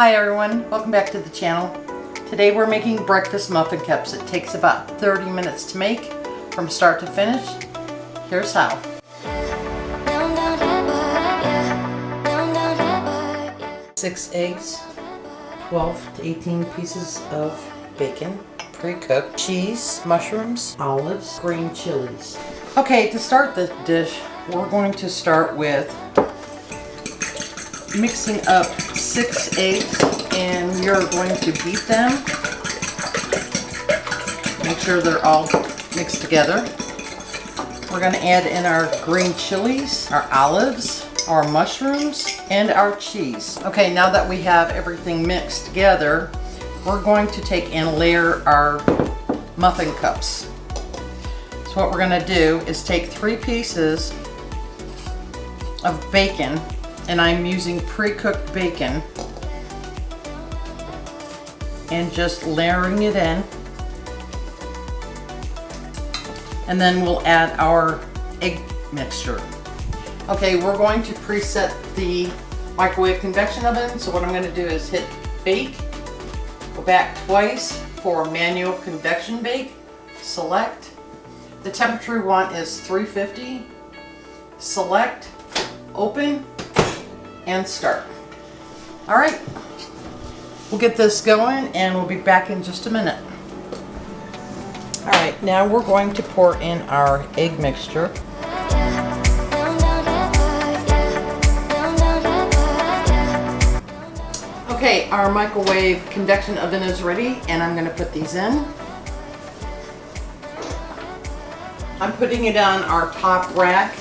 Hi everyone, welcome back to the channel. Today we're making breakfast muffin cups. It takes about 30 minutes to make from start to finish. Here's how. Six eggs, 12 to 18 pieces of bacon, pre-cooked, cheese, mushrooms, olives, green chilies. Okay, to start the dish, we're going to start with mixing up 6 eggs, and we are going to beat them. Make sure they're all mixed together. We're going to add in our green chilies, our olives, our mushrooms, and our cheese. Okay, now that we have everything mixed together, we're going to take and layer our muffin cups. So what we're going to do is take 3 pieces of bacon, and I'm using pre-cooked bacon, and just layering it in. And then we'll add our egg mixture. Okay, we're going to preset the microwave convection oven. So what I'm going to do is hit bake, go back twice for manual convection bake, select. The temperature we want is 350, select, open, and start. All right, we'll get this going and we'll be back in just a minute. All right, now we're going to pour in our egg mixture. Okay, our microwave convection oven is ready, and I'm going to put these in. I'm putting it on our top rack.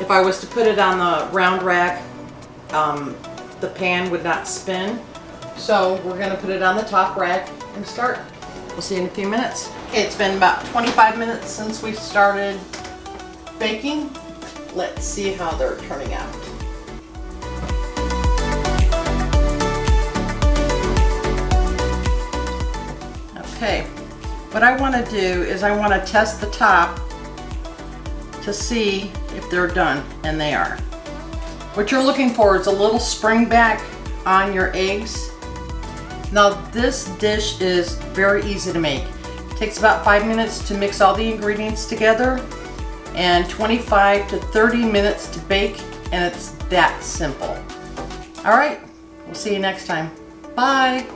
If I was to put it on the round rack, the pan would not spin. So we're going to put it on the top rack and start. We'll see you in a few minutes. Okay, it's been about 25 minutes since we started baking. Let's see how they're turning out. Okay, what I want to do is I want to test the top to see if they're done, and they are. What you're looking for is a little spring back on your eggs. Now this dish is very easy to make. It takes about 5 minutes to mix all the ingredients together and 25 to 30 minutes to bake, and it's that simple. All right, we'll see you next time. Bye.